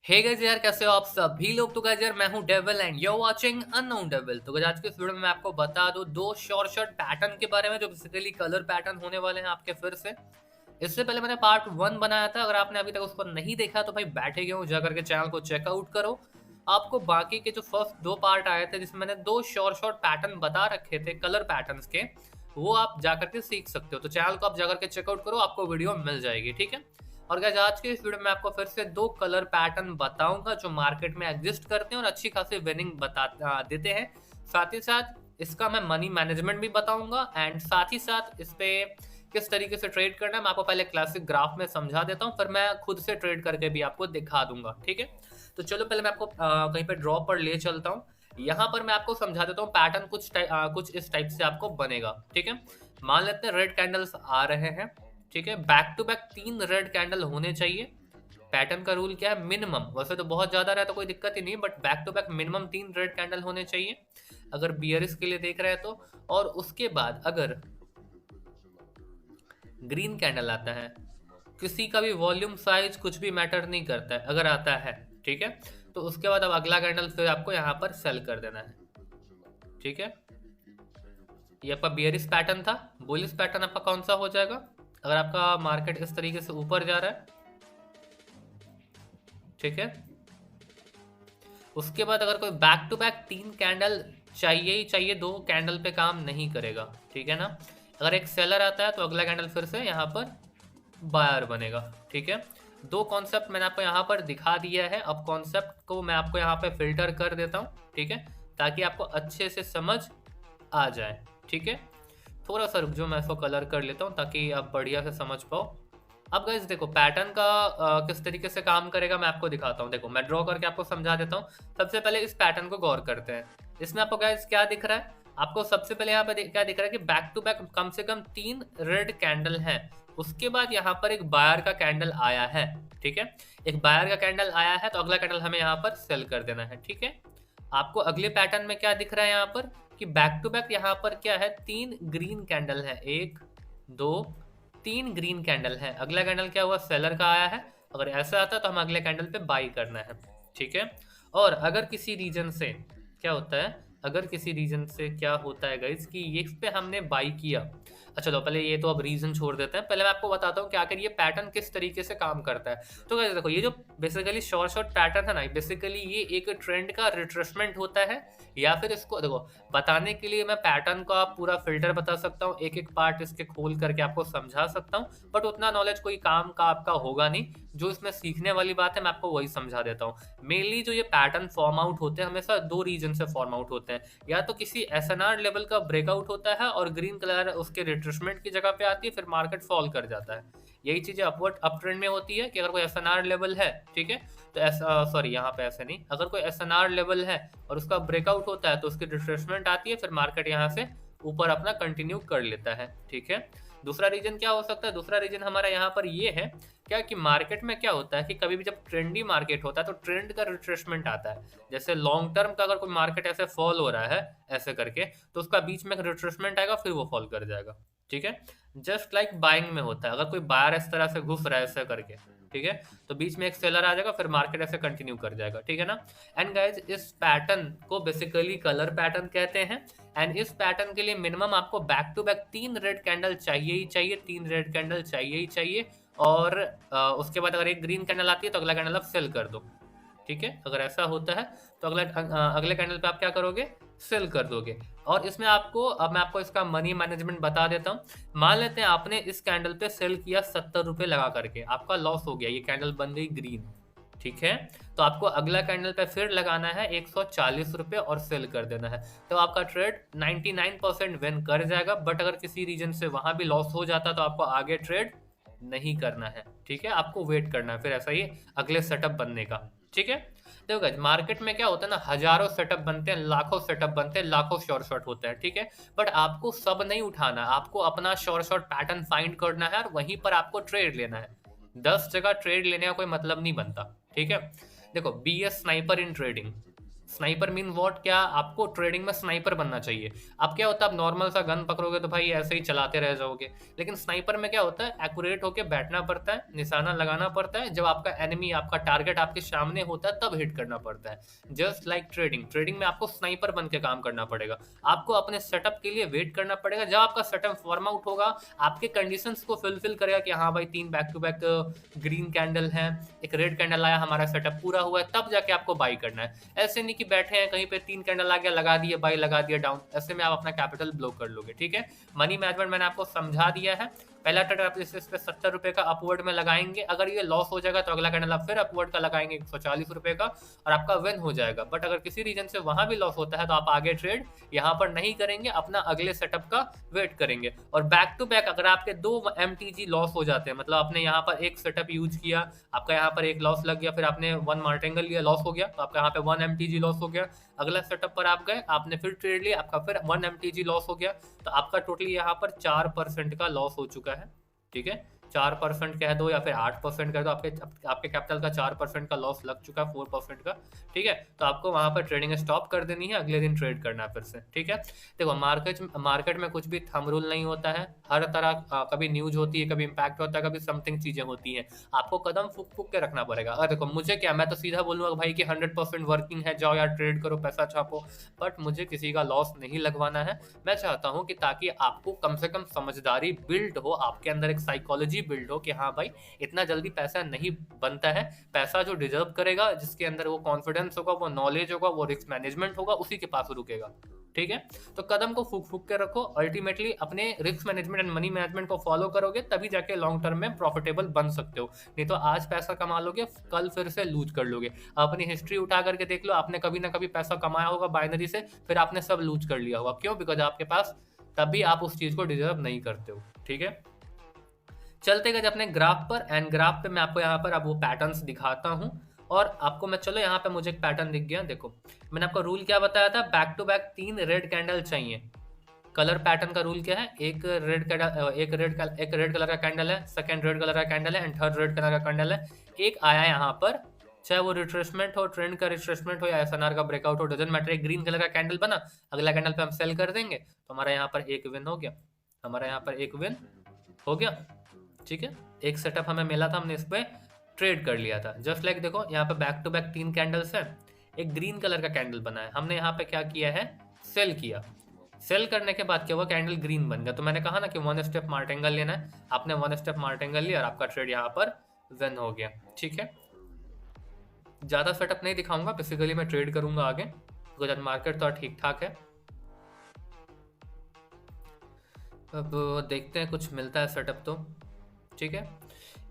Hey guys यार, कैसे हो आप सभी लोग। तो गाइस यार, मैं हूं devil and you watching unknown devil. तो गाइस आज के इस वीडियो में मैं आपको बता दूं दो शॉर्ट पैटर्न के बारे में, जो बेसिकली कलर पैटर्न होने वाले हैं आपके फिर से। इससे पहले मैंने पार्ट 1 बनाया था, अगर आपने अभी तक उसको नहीं देखा तो भाई बैठे गए हो, जाकर के चैनल को चेकआउट करो। आपको बाकी के जो फर्स्ट दो पार्ट आए थे जिसमें मैंने दो शॉर्ट पैटर्न बता रखे थे कलर पैटर्न्स के, वो आप जाकर के सीख सकते हो। तो चैनल को आप जाकर के चेकआउट करो, आपको वीडियो मिल जाएगी, ठीक है। और गाइस आज के इस वीडियो में आपको फिर से दो कलर पैटर्न बताऊंगा जो मार्केट में एग्जिस्ट करते हैं और अच्छी खासी विनिंग देते हैं। साथ ही साथ इसका मैं मनी मैनेजमेंट भी बताऊंगा एंड साथ ही साथ इस पे किस तरीके से ट्रेड करना है मैं आपको पहले क्लासिक ग्राफ में समझा देता हूं, फिर मैं खुद से ट्रेड करके भी आपको दिखा दूंगा, ठीक है। तो चलो पहले मैं आपको कहीं पे ड्रॉ पर ले चलता हूँ। यहाँ पर मैं आपको समझा देता हूँ पैटर्न कुछ इस टाइप से आपको बनेगा, ठीक है। मान लेते हैं रेड कैंडल्स आ रहे हैं, ठीक है। Back to back 3 red candle होने चाहिए। पैटर्न का रूल क्या है, मिनिमम, वैसे तो बहुत ज्यादा रहा तो कोई दिक्कत ही नहीं, but back to back minimum 3 red candle होने चाहिए अगर बियरिश के लिए देख रहे हैं तो। और उसके बाद अगर ग्रीन कैंडल आता है, किसी का भी वॉल्यूम साइज कुछ भी मैटर नहीं करता है, अगर आता है, ठीक है, तो उसके बाद अब अगला कैंडल फिर आपको यहाँ पर सेल कर देना है, ठीक है। ये आपका बियरिश पैटर्न था। बुलिश पैटर्न आपका कौन सा हो जाएगा, अगर आपका मार्केट इस तरीके से ऊपर जा रहा है, ठीक है। उसके बाद अगर कोई बैक टू बैक 3 कैंडल चाहिए ही चाहिए, 2 कैंडल पे काम नहीं करेगा, ठीक है ना। अगर एक सेलर आता है तो अगला कैंडल फिर से यहाँ पर बायर बनेगा, ठीक है। दो कॉन्सेप्ट मैंने आपको यहाँ पर दिखा दिया है। अब कॉन्सेप्ट को मैं आपको यहाँ पे फिल्टर कर देता हूँ, ठीक है, ताकि आपको अच्छे से समझ आ जाए, ठीक है। थोड़ा सा रुक जाओ, मैं इसको कलर कर लेता हूँ ताकि आप बढ़िया से समझ पाओ। अब गाइस देखो पैटर्न का किस तरीके से काम करेगा मैं आपको दिखाता हूँ। देखो मैं ड्रॉ करके आपको समझा देता हूँ। सबसे पहले इस पैटर्न को गौर करते हैं। इसमें आपको गाइस क्या दिख रहा है, आपको सबसे पहले यहाँ पे क्या दिख रहा है कि बैक टू बैक कम से कम 3 रेड कैंडल है। उसके बाद यहाँ पर एक बायर का कैंडल आया है, ठीक है। एक बायर का कैंडल आया है तो अगला कैंडल हमें यहाँ पर सेल कर देना है, ठीक है। आपको अगले पैटर्न में क्या दिख रहा है यहाँ पर कि बैक टू बैक यहाँ पर क्या है, 3 ग्रीन कैंडल है, 1 2 3 ग्रीन कैंडल है। अगला कैंडल क्या हुआ, सेलर का आया है। अगर ऐसा आता है तो हम अगले कैंडल पे बाई करना है, ठीक है। और अगर किसी रीजन से क्या होता है, अगर किसी रीजन से क्या होता है गाइस कि ये इस पे हमने बाई किया। अच्छा चलो पहले ये तो अब रीजन छोड़ देते हैं, पहले मैं आपको बताता हूँ कि आखिर ये पैटर्न किस तरीके से काम करता है। तो गाइस देखो, ये जो बेसिकली शॉर्ट पैटर्न है ना, बेसिकली ये एक ट्रेंड का रिट्रेसमेंट होता है। या फिर इसको देखो बताने के लिए मैं पैटर्न का पूरा फिल्टर बता सकता हूँ, एक एक पार्ट इसके खोल करके आपको समझा सकता हूँ, बट उतना नॉलेज कोई काम का आपका होगा नहीं। जो इसमें सीखने वाली बात है मैं आपको वही समझा देता हूँ। मेनली जो ये पैटर्न फॉर्म आउट होते हैं हमेशा 2 रीजन से फॉर्म आउट होते हैं। या तो किसी एसएनआर लेवल का ब्रेकआउट होता है और ग्रीन कलर उसके रिट्रेसमेंट की जगह पे आती है, फिर मार्केट फॉल कर जाता है। यही चीजें अपवर्ड अप ट्रेंड में होती है कि अगर कोई एसएनआर लेवल है, ठीक है, तो ऐसा सॉरी यहाँ पे ऐसे नहीं, अगर कोई एसएनआर लेवल है और उसका ब्रेकआउट होता है तो उसकी रिट्रेसमेंट आती है, फिर मार्केट यहाँ से ऊपर अपना कंटिन्यू कर लेता है, ठीक है। दूसरा रीजन क्या हो सकता है, दूसरा रीजन हमारा यहाँ पर ये है क्या कि मार्केट में क्या होता है कि कभी भी जब ट्रेंडी मार्केट होता है तो ट्रेंड का रिट्रेसमेंट आता है। जैसे लॉन्ग टर्म का अगर कोई मार्केट ऐसे फॉल हो रहा है ऐसे करके, तो उसका बीच में रिट्रेसमेंट आएगा, फिर वो फॉल कर जाएगा, ठीक है। जस्ट लाइक बाइंग में होता है, अगर कोई बायर इस तरह से घुस रहा है ऐसे करके, ठीक है, तो बीच में एक सेलर आ जाएगा, फिर मार्केट ऐसे कंटिन्यू कर जाएगा, ठीक है ना। एंड गाइज इस पैटर्न को बेसिकली कलर पैटर्न कहते हैं। एंड इस पैटर्न के लिए मिनिमम आपको back to back 3 red candle चाहिए ही चाहिए, 3 रेड कैंडल चाहिए ही चाहिए। और उसके बाद अगर एक ग्रीन कैंडल आती है तो अगला कैंडल आप सेल कर दो, ठीक है। अगर ऐसा होता है तो अगले कैंडल पे आप क्या करोगे, सेल कर दोगे। और इसमें आपको अब मैं आपको इसका मनी मैनेजमेंट बता देता हूँ। मान लेते हैं आपने इस कैंडल पे सेल किया 70 रुपये लगा करके, आपका लॉस हो गया, ये कैंडल बन गई ग्रीन, ठीक है। तो आपको अगला कैंडल पे फिर लगाना है 140 रुपये और सेल कर देना है। तो आपका ट्रेड 99% विन कर जाएगा। बट अगर किसी रीजन से वहां भी लॉस हो जाता तो आपको आगे ट्रेड नहीं करना है, ठीक है, आपको वेट करना है फिर ऐसा ही अगले सेटअप बनने का, ठीक है। देखो गाइस मार्केट में क्या होता है ना, हजारों सेटअप बनते हैं, लाखों सेटअप बनते हैं, लाखों शॉर्ट होते हैं, ठीक है। बट आपको सब नहीं उठाना, आपको अपना शॉर्ट पैटर्न फाइंड करना है और वहीं पर आपको ट्रेड लेना है। 10 जगह ट्रेड लेने का कोई मतलब नहीं बनता, ठीक है। देखो be a sniper in trading, sniper mean what, क्या आपको ट्रेडिंग में स्नाइपर बनना चाहिए। अब क्या होता है, आप नॉर्मल सा गन पकड़ोगे तो भाई ऐसे ही चलाते रह जाओगे, लेकिन स्नाइपर में क्या होता है, एक्यूरेट होके बैठना पड़ता है, निशाना लगाना पड़ता है, जब आपका एनिमी, आपका टारगेट आपके सामने होता है तब हिट करना पड़ता है। जस्ट लाइक ट्रेडिंग, ट्रेडिंग में आपको स्नाइपर बन के काम करना पड़ेगा। आपको अपने सेटअप के लिए वेट करना पड़ेगा, जब आपका सेटअप फॉर्म आउट होगा, आपके कंडीशंस को फुलफिल करेगा कि हाँ भाई 3 back to back green candle है, एक रेड कैंडल आया, हमारा सेटअप पूरा हुआ है, तब जाके आपको बाई करना है। ऐसे नहीं कि बैठे हैं कहीं पे 3 कैंडल आ गया, लगा दिए बाई, लगा दिया डाउन, ऐसे में आप अपना कैपिटल ब्लो कर लोगे। ठीक है, मनी मैनेजमेंट मैंने आपको समझा दिया है। पहला ट्रेड आप इस पे 70 रुपए का अपवर्ड में लगाएंगे, अगर ये लॉस हो जाएगा तो अगला कैंडल आप फिर अपवर्ड का लगाएंगे 140 रुपए का, और आपका विन हो जाएगा। बट अगर किसी रीजन से वहां भी लॉस होता है तो आप आगे ट्रेड यहाँ पर नहीं करेंगे, अपना अगले सेटअप का वेट करेंगे। और बैक टू बैक अगर आपके 2 MTG लॉस हो जाते हैं, मतलब आपने यहाँ पर एक सेटअप यूज किया, आपका यहाँ पर एक लॉस लग गया, फिर आपने 1 मार्टेंगल लिया, लॉस हो गया, तो आपका यहाँ पे 1 MTG लॉस हो गया। अगला सेटअप पर आप गए, आपने फिर ट्रेड लिया, आपका फिर 1 MTG लॉस हो गया, तो आपका टोटली यहाँ पर 4% का लॉस हो चुका है। ठीक है, 4% कह दो या फिर 8% कह दो, आपके कैपिटल का 4% का लॉस लग चुका है, 4% का। ठीक है, तो आपको वहां पर ट्रेडिंग स्टॉप कर देनी है, अगले दिन ट्रेड करना है फिर से। ठीक है, देखो मार्केट में कुछ भी थंब रूल नहीं होता है, हर तरह कभी न्यूज होती है, कभी इम्पैक्ट होता है, कभी समथिंग चीजें होती हैं, आपको कदम फूक फूक के रखना पड़ेगा। अगर देखो मुझे क्या, मैं तो सीधा बोलूंगा भाई कि 100% वर्किंग है, जाओ यार ट्रेड करो, पैसा छापो, बट मुझे किसी का लॉस नहीं लगवाना है। मैं चाहता हूं कि ताकि आपको कम से कम समझदारी बिल्ड हो, आपके अंदर एक साइकोलॉजी बिल्ड हो कि हाँ भाई इतना जल्दी पैसा नहीं बनता है, पैसा जो डिजर्व करेगा, जिसके अंदर वो कॉन्फिडेंस होगा, वो नॉलेज होगा, वो रिस्क मैनेजमेंट होगा, उसी के पास रुकेगा। ठीक है, तो कदम को फूक फूक के रखो, अल्टीमेटली अपने risk management and money management को फॉलो करोगे तभी जाके लॉन्ग टर्म में प्रॉफिटेबल बन सकते हो। नहीं तो आज पैसा कमा लोगे, कल फिर से लूज कर लोगे। अपनी हिस्ट्री उठा करके देख लो, आपने कभी ना कभी पैसा कमाया होगा बाइनरी से, फिर आपने सब लूज कर लिया होगा। क्यों? बिकॉज आपके पास तभी आप उस चीज को डिजर्व नहीं करते हो। ठीक है, चलते गए अपने ग्राफ पर, एंड ग्राफ पे मैं आपको यहाँ पर अब वो पैटर्न्स दिखाता हूँ, और आपको मैं, चलो यहाँ पे मुझे एक पैटर्न दिख गया। देखो मैंने आपको रूल क्या बताया था, back to back 3 red candle चाहिए। कलर पैटर्न का रूल क्या है, एक रेड कलर का कैंडल है, सेकंड रेड कलर का कैंडल है, एंड थर्ड रेड कलर का कैंडल है। एक आया यहाँ पर, चाहे वो रिट्रेसमेंट हो, ट्रेंड का रिट्रेसमेंट हो या एसएनआर का ब्रेकआउट हो, डजंट मैटर, एक ग्रीन कलर का कैंडल बना, अगला कैंडल पे हम सेल कर देंगे, तो हमारा यहाँ पर एक विन हो गया, हमारा यहाँ पर एक विन हो गया। ठीक है, एक सेटअप हमें मिला था, हमने इस पे ट्रेड कर लिया था। जस्ट लाइक देखो यहाँ पे बैक टू बैक 3 कैंडल्स है, एक ग्रीन कलर का कैंडल बना है, हमने यहाँ पे क्या किया है, सेल किया। सेल करने के बाद क्या हुआ, कैंडल ग्रीन बन गया, तो मैंने कहा ना कि 1 स्टेप मार्टेंगल लेना है, आपने 1 स्टेप मार्टेंगल लिया और आपका ट्रेड यहाँ पर विन हो गया। ठीक है, ज्यादा सेटअप नहीं दिखाऊंगा, बेसिकली मैं ट्रेड करूंगा आगे, बिकॉज मार्केट तो ठीक ठाक है। अब देखते हैं कुछ मिलता है सेटअप तो। ठीक है,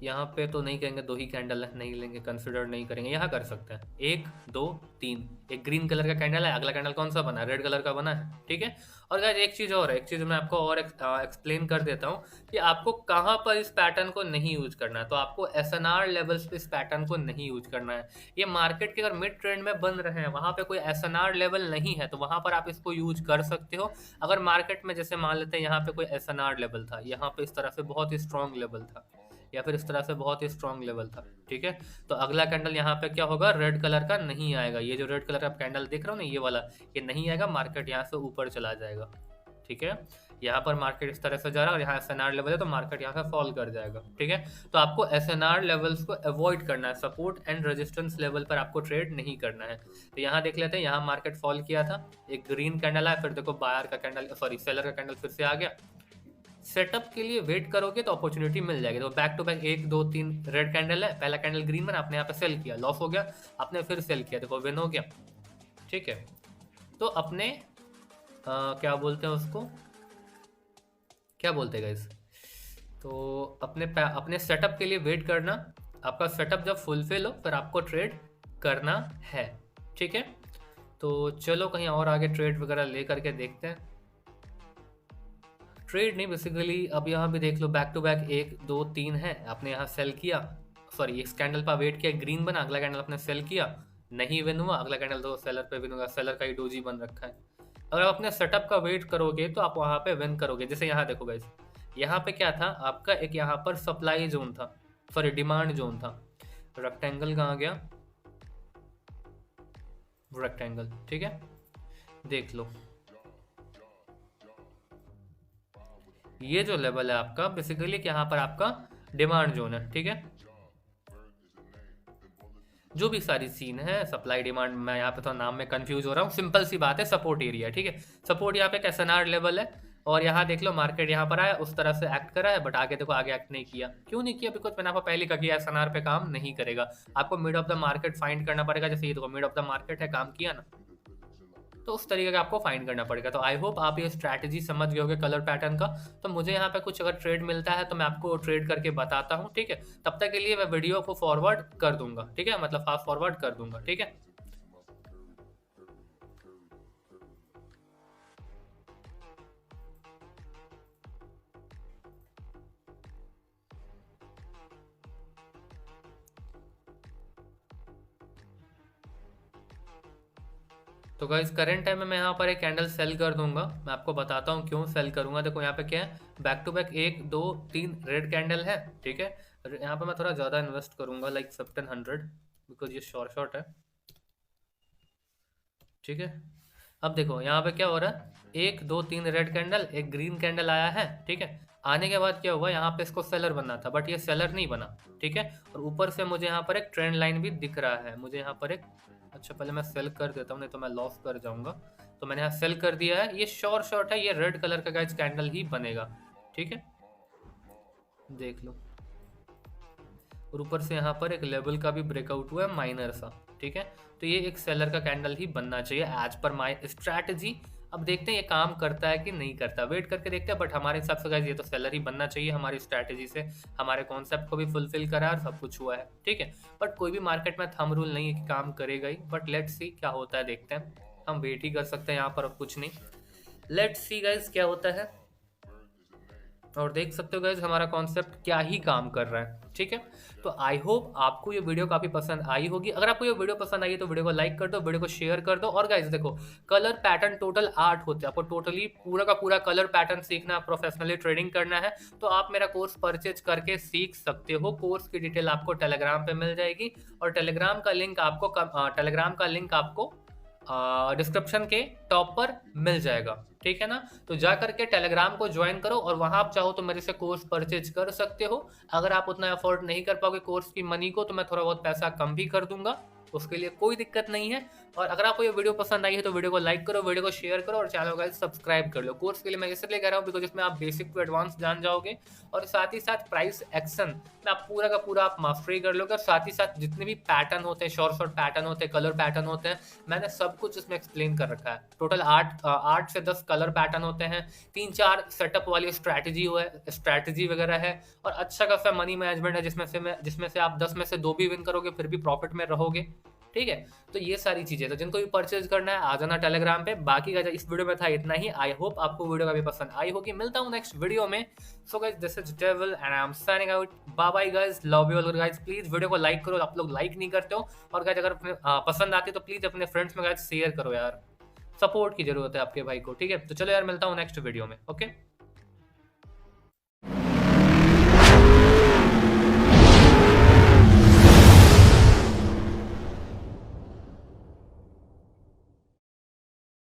यहाँ पे तो नहीं कहेंगे 2 ही कैंडल है, नहीं लेंगे, कंसिडर नहीं करेंगे। यहाँ कर सकते हैं 1 2 3, एक ग्रीन कलर का कैंडल है, अगला कैंडल कौन सा बना है, रेड कलर का बना है। ठीक है, और गाइस एक चीज़ और है, एक चीज़ मैं आपको और एक्सप्लेन कर देता हूँ कि आपको कहाँ पर इस पैटर्न को नहीं यूज करना है। तो आपको SNR लेवल्स पे इस पैटर्न को नहीं यूज करना है। ये मार्केट के अगर मिड ट्रेंड में बन रहे हैं, वहाँ पे कोई SNR लेवल नहीं है, तो वहाँ पर आप इसको यूज कर सकते हो। अगर मार्केट में जैसे मान लेते हैं यहाँ पे कोई SNR लेवल था, यहाँ पे इस तरह से बहुत ही स्ट्रॉन्ग लेवल था, या फिर इस तरह से बहुत ही स्ट्रॉन्ग लेवल था। ठीक है, तो अगला कैंडल यहाँ पे क्या होगा, रेड कलर का नहीं आएगा, ये जो रेड कलर का कैंडल देख रहा हूँ ना, ये वाला, ये नहीं आएगा, मार्केट यहाँ से ऊपर चला जाएगा। ठीक है, यहाँ पर मार्केट इस तरह से जा रहा है और यहाँ SNR लेवल है, तो मार्केट यहाँ से फॉल कर जाएगा। ठीक है, तो आपको SNR लेवल्स को अवॉइड करना है, सपोर्ट एंड रेजिस्टेंस लेवल पर आपको ट्रेड नहीं करना है। तो यहाँ देख लेते हैं, यहाँ मार्केट फॉल किया था, एक ग्रीन कैंडल आया, फिर देखो बायर का कैंडल, सॉरी सेलर का कैंडल फिर से आ गया। सेटअप के लिए वेट करोगे तो अपॉर्चुनिटी मिल जाएगी। तो back to back 1 2 3 red candle है, पहला कैंडल ग्रीन बना, आपने यहाँ पे सेल किया, लॉस हो गया, आपने फिर सेल किया, देखो विन हो गया। ठीक है, तो अपने क्या बोलते हैं उसको, क्या बोलते हैं गाइस, तो अपने सेटअप के लिए वेट करना, आपका सेटअप जब फुलफिल हो फिर आपको ट्रेड करना है। ठीक है, तो चलो कहीं और आगे ट्रेड वगैरह ले करके देखते हैं। ट्रेड नहीं, बेसिकली अब यहाँ भी देख लो, बैक टू बैक 1 2 3 है, आपने यहाँ सेल किया, सॉरी इस कैंडल पर वेट किया, ग्रीन बना, अगला कैंडल आपने सेल किया, नहीं विन हुआ, अगला कैंडल तो सेलर पे विन होगा, सेलर का ही डोजी बन रखा है। अगर आप अपने सेटअप का वेट करोगे तो आप वहाँ पे विन करोगे। जैसे यहाँ देखो गाइस, यहाँ पे क्या था आपका, एक यहाँ पर सप्लाई जोन था, सॉरी डिमांड जोन था, रेक्टेंगल कहाँ गया, रेक्टेंगल, ठीक है, देख लो ये जो लेवल है आपका बेसिकली यहाँ पर आपका डिमांड जोन है, ठीक है। जो भी सारी सीन है सप्लाई डिमांड, मैं यहाँ पे तो नाम में कंफ्यूज हो रहा हूँ, सिंपल सी बात है, सपोर्ट एरिया, ठीक है। सपोर्ट यहाँ पे एक SNR लेवल है, और यहाँ देख लो मार्केट यहाँ पर आया उस तरह से एक्ट करा है, बट आगे देखो आगे एक्ट नहीं किया। क्यों नहीं किया? बिकॉज मैंने आपको पहले कहा कि SNR पे काम नहीं करेगा, आपको mid of the market find करना पड़ेगा। जैसे ये देखो मिड ऑफ द मार्केट है, काम किया ना, तो उस तरीके का आपको फाइंड करना पड़ेगा। तो आई होप आप ये स्ट्रैटेजी समझ गए होगे कलर पैटर्न का। तो मुझे यहाँ पे कुछ अगर ट्रेड मिलता है तो मैं आपको ट्रेड करके बताता हूँ, ठीक है। तब तक के लिए मैं वीडियो को फॉरवर्ड कर दूंगा, ठीक है, मतलब फास्ट फॉरवर्ड कर दूंगा, ठीक है। तो गाइस करंट टाइम में मैं यहाँ पर एक कैंडल सेल कर दूंगा, मैं आपको बताता हूँ क्यों सेल करूंगा। देखो यहाँ पे क्या है, back to back 1 2 3 red candle है, ठीक है। यहाँ पे मैं थोड़ा ज़्यादा इन्वेस्ट करूंगा, लाइक 1500, बिकॉज ये शॉर्ट है, ठीक है। अब देखो यहाँ पे क्या हो रहा है, 1 2 3 रेड कैंडल, एक ग्रीन कैंडल आया है, ठीक है। आने के बाद क्या हुआ, यहाँ पे इसको सेलर बनना था बट ये सेलर नहीं बना, ठीक है। और ऊपर से मुझे यहाँ पर एक ट्रेंड लाइन भी दिख रहा है, मुझे यहाँ पर एक, अच्छा पहले मैं सेल कर देता हूँ नहीं तो मैं लॉस कर जाऊंगा। तो मैंने यहाँ सेल कर दिया है, ये शॉर्ट है, ये रेड कलर का गाइस कैंडल ही बनेगा, ठीक है, देख लो। और ऊपर से यहाँ पर एक लेवल का भी ब्रेकआउट हुआ है माइनर सा, ठीक है। तो ये एक सेलर का कैंडल ही बनना चाहिए एज पर माई स्ट्रैटेजी। अब देखते हैं ये काम करता है कि नहीं करता, वेट करके देखते हैं। बट हमारे हिसाब से गाइस ये तो सेलर ही बनना चाहिए, हमारी स्ट्रैटेजी से हमारे कॉन्सेप्ट को भी फुलफिल करा और सब कुछ हुआ है, ठीक है। बट कोई भी मार्केट में थंब रूल नहीं है कि काम करेगा ही, बट लेट्स सी क्या होता है, देखते हैं। हम वेट ही कर सकते हैं यहाँ पर, अब कुछ नहीं। लेट्स सी गाइस क्या होता है। और देख सकते हो गाइस हमारा कॉन्सेप्ट क्या ही काम कर रहा है, ठीक है। तो आई होप आपको ये वीडियो काफी पसंद आई होगी। अगर आपको ये वीडियो पसंद आई है तो वीडियो को लाइक कर दो, वीडियो को शेयर कर दो। और गाइस देखो कलर पैटर्न टोटल 8 होते हैं, आपको टोटली पूरा का पूरा कलर पैटर्न सीखना, प्रोफेशनली ट्रेडिंग करना है तो आप मेरा कोर्स परचेज करके सीख सकते हो। कोर्स की डिटेल आपको टेलीग्राम पे मिल जाएगी, और टेलीग्राम का लिंक आपको डिस्क्रिप्शन के टॉप पर मिल जाएगा, ठीक है ना। तो जा करके टेलीग्राम को ज्वाइन करो, और वहां आप चाहो तो मेरे से कोर्स परचेज कर सकते हो। अगर आप उतना अफोर्ड नहीं कर पाओगे कोर्स की मनी को, तो मैं थोड़ा बहुत पैसा कम भी कर दूंगा, उसके लिए कोई दिक्कत नहीं है। और अगर आपको ये वीडियो पसंद आई है तो वीडियो को लाइक करो, वीडियो को शेयर करो, और चैनल को सब्सक्राइब कर लो। कोर्स के लिए मैं इसलिए कह रहा हूँ बिकॉज इसमें आप बेसिक टू एडवांस जान जाओगे, और साथ ही साथ प्राइस एक्शन में आप पूरा का पूरा आप मास्टरी कर लोगे। और साथ ही साथ जितने भी पैटर्न होते हैं, शॉर्ट पैटर्न होते हैं, कलर पैटर्न होते हैं, मैंने सब कुछ इसमें एक्सप्लेन कर रखा है। टोटल 8 से 10 कलर पैटर्न होते हैं, 3-4 सेटअप वाली स्ट्रैटेजी वगैरह है, और अच्छा खासा मनी मैनेजमेंट है जिसमें से आप 10 में से 2 भी विन करोगे फिर भी प्रॉफिट में रहोगे, ठीक है। तो ये सारी चीजें, तो जिनको भी परचेज करना है आ जाना टेलीग्राम पे। बाकी का इस वीडियो में था इतना ही। आई होप आपको वीडियो का भी पसंद आई होगी। मिलता हूँ नेक्स्ट वीडियो में। So guys this is Devil and I am signing out. Bye bye guys, love you all guys. Please video को लाइक करो, आप लोग लाइक नहीं करते हो। और गाइस अगर पसंद आती है तो प्लीज अपने फ्रेंड्स में गाइस शेयर करो यार, सपोर्ट की जरूरत है आपके भाई को, ठीक है। तो चलो यार मिलता हूँ नेक्स्ट वीडियो में, ओके।